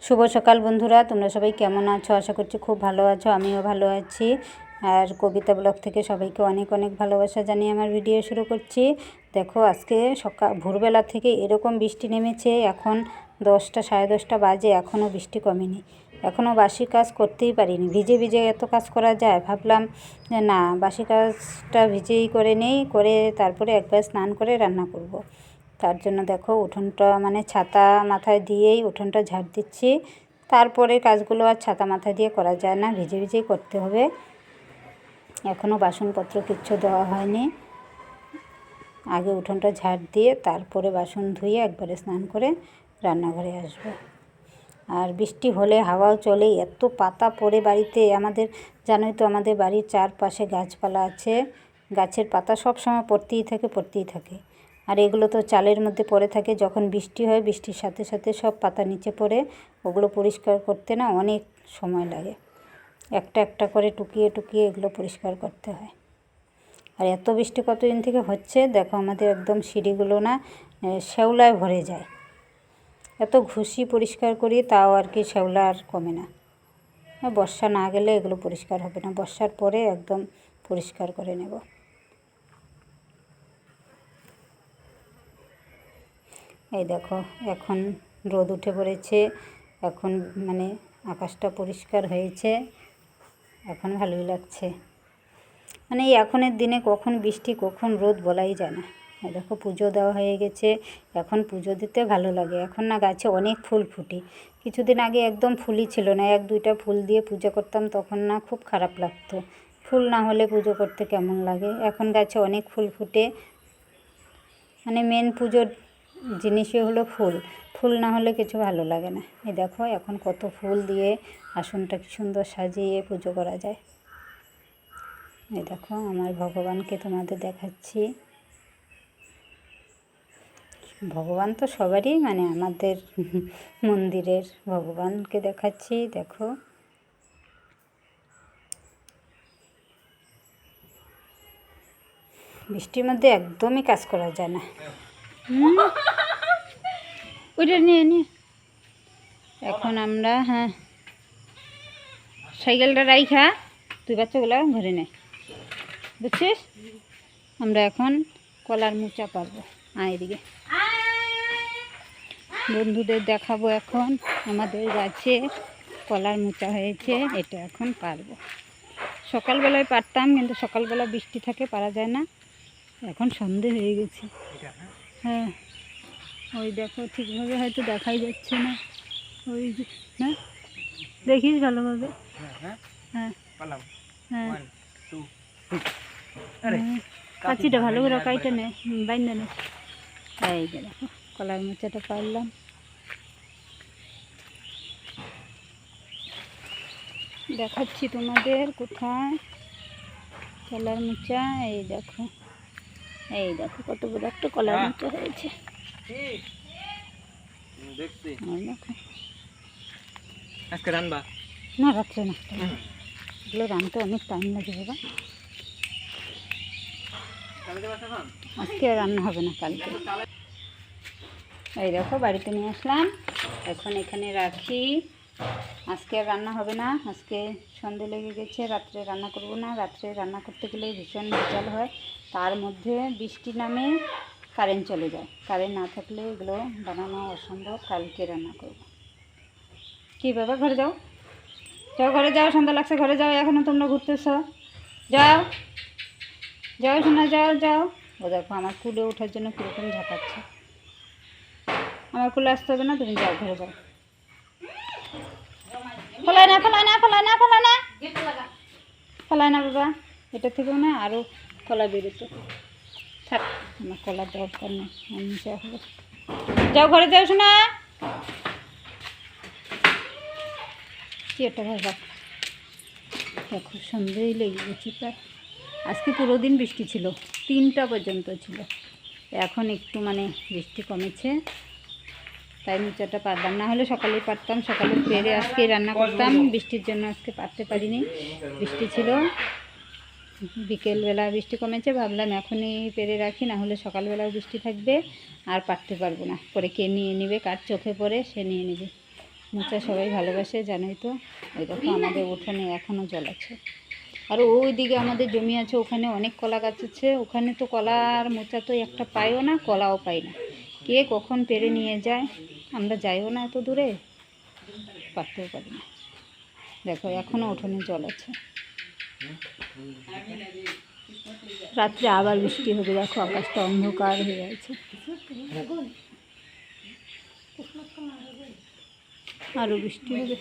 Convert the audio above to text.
শুভ সকাল বন্ধুরা, তোমরা সবাই কেমন আছো? আশা করছি খুব ভালো আছো। আমিও ভালো আছি। আর কবিতা ব্লগ থেকে সবাইকে অনেক অনেক ভালোবাসা জানিয়ে আমার ভিডিও শুরু করছি। দেখো, আজকে ভোরবেলা থেকে এরকম বৃষ্টি নেমেছে। এখন 10টা সাড়ে 10টা বাজে, এখনও বৃষ্টি কমেনি। এখনও বাসি কাজ করতেই পারিনি। ভিজে ভিজে এত কাজ করা যায়? ভাবলাম যে না, বাসি কাজটা ভিজেই করে নেই, করে তারপরে একবার স্নান করে রান্না করব। তার জন্য দেখো, উঠোনটা ছাতা মাথায় দিয়েই উঠোনটা ঝাড় দিচ্ছি। তারপরে কাজগুলো আর ছাতা মাথায় দিয়ে করা যায় না, ভিজে ভিজেই করতে হবে। এখনও বাসনপত্র কিচ্ছু দেওয়া হয়নি। আগে উঠোনটা ঝাড় দিয়ে তারপরে বাসন ধুয়ে একবারে স্নান করে রান্নাঘরে আসবো। আর বৃষ্টি হলে হাওয়াও চলে, এত পাতা পড়ে বাড়িতে আমাদের। জানোই তো, আমাদের বাড়ির চারপাশে গাছপালা আছে। গাছের পাতা সব সময় পড়তেই থাকে। আর এগুলো তো চালের মধ্যে পড়ে থাকে। যখন বৃষ্টি হয়, বৃষ্টির সাথে সাথে সব পাতা নিচে পড়ে। ওগুলো পরিষ্কার করতে না অনেক সময় লাগে। একটা একটা করে টুকিয়ে টুকিয়ে এগুলো পরিষ্কার করতে হয়। আর এত বৃষ্টি কতদিন থেকে হচ্ছে দেখো, আমাদের একদম সিঁড়িগুলো না শ্যাওলায় ভরে যায়। এত ঘুষি পরিষ্কার করি, তাও আর কি শ্যাওলা আর কমে না। বর্ষা না গেলে এগুলো পরিষ্কার হবে না। বর্ষার পরে একদম পরিষ্কার করে নেব। এই দেখো, এখন রোদ উঠে পড়েছে। এখন আকাশটা পরিষ্কার হয়েছে। এখন ভালোই লাগছে। এই এখনের দিনে কখন বৃষ্টি কখন রোদ বলাই যায় না। এই দেখো, পুজো দেওয়া হয়ে গেছে। এখন পুজো দিতে ভালো লাগে। এখন না গাছে অনেক ফুল ফুটে। কিছুদিন আগে একদম ফুলই ছিল না। 1-2টা ফুল দিয়ে পুজো করতাম, তখন না খুব খারাপ লাগতো। ফুল না হলে পুজো করতে কেমন লাগে। এখন গাছে অনেক ফুল ফুটে। মেন পুজোর জিনিসই হলো ফুল। ফুল না হলে কিছু ভালো লাগে না। এই দেখো, এখন কত ফুল দিয়ে আসনটা কি সুন্দর সাজিয়ে পুজো করা যায়। এই দেখো, আমার ভগবানকে তোমাদের দেখাচ্ছি। ভগবান তো সবারই, আমাদের মন্দিরের ভগবানকে দেখাচ্ছি। দেখো, বৃষ্টির মধ্যে একদমই কাজ করা যায় না। ওইটা নিয়ে এখন আমরা সাইকেলটা রাইখা তুই বাচ্চাগুলো ঘরে নে, বুঝছিস? আমরা এখন কলার মোচা পারবো। এদিকে বন্ধুদের দেখাবো। এখন আমাদের গাছে কলার মোচা হয়েছে, এটা এখন পারবো। সকালবেলায় পারতাম, কিন্তু সকালবেলা বৃষ্টি থাকে, পারা যায় না। এখন সন্ধে হয়ে গেছে। হ্যাঁ, ওই দেখো, ঠিকভাবে হয়তো দেখাই যাচ্ছে না। ওই যে না, দেখিস ভালোভাবে। হ্যাঁ হ্যাঁ, কাচিটা ভালো করে কাইটে নে, বাইন্দে নে। এই যে দেখো, কলার মোচাটা পারলাম। দেখাচ্ছি তোমাদের কোথায় কলার মোচা। এই দেখো, কত বড় একটা কলার মোচা হয়েছে। আজকে রান্না না, রাত্রে না, এগুলো রান্নাতে অনেক টাইম লাগে বাবা। আজকে রান্না হবে না, কালকে। এই দেখো, বাড়িতে নিয়ে আসলাম। এখন এখানে রাখি। আজকে আর রান্না হবে না। আজকে সন্ধে লেগে গেছে, রাত্রে রান্না করব না। রাত্রে রান্না করতে গেলে ভীষণ ভেজাল হয়। তার মধ্যে বৃষ্টি নামে, কারেন্ট চলে যায়। কারেন্ট না থাকলে এগুলো বানানো অসম্ভব। কালকে রান্না করব। কী বাবা, ঘরে যাও, ঘরে যাও, সন্ধ্যা লাগছে, ঘরে যাও। এখনও তোমরা ঘুরতেছ, যাও শোনা, যাও। ও দেখো, আমার কুলে ওঠার জন্য কীরকম ঝাঁপাচ্ছে। আমার কুলে আসতে হবে না, তুমি যাও, ঘরে যাও। ফলায় না বাবা, এটা থেকেও না আরও কলা বেরোতো। থাক, আমার কলার দরকার নেই, আমি হবে। যাও, ঘরে যাও শোনা। কি একটা ভাবা, দেখো সন্ধ্যেই লেগে গেছি প্রায়। আজকে পুরো দিন বৃষ্টি ছিল, 3টা পর্যন্ত ছিল। এখন একটু বৃষ্টি কমেছে, তাই মোচাটা পারলাম। না হলে সকালেই পারতাম, সকালে পেরে আজকে রান্না করতাম। বৃষ্টির জন্য আজকে পারতে পারিনি, বৃষ্টি ছিল। বিকেলবেলা বৃষ্টি কমেছে, ভাবলাম এখনই পেরে রাখি, না হলে সকালবেলাও বৃষ্টি থাকবে আর পারতে পারবো না। পরে কে নিয়ে নেবে, কার চোখে পড়ে সে নিয়ে নেবে। মোচা সবাই ভালোবাসে, জানোই তো। ওই দেখো আমাদের উঠোনে এখনও জল আছে। আর ওই দিকে আমাদের জমি আছে, ওখানে অনেক কলা গাছ আছে। ওখানে তো কলা আর মোচা তো একটা পাইও না, কলাও পাই না। কে কখন পেরে নিয়ে যায়, আমরা যাইও না এত দূরে, পারতেও পারি না। দেখো এখনও উঠোনে জল আছে। রাত্রে আবার বৃষ্টি হবে, দেখো আকাশটা অন্ধকার হয়ে আছে। আরও বৃষ্টি হবে।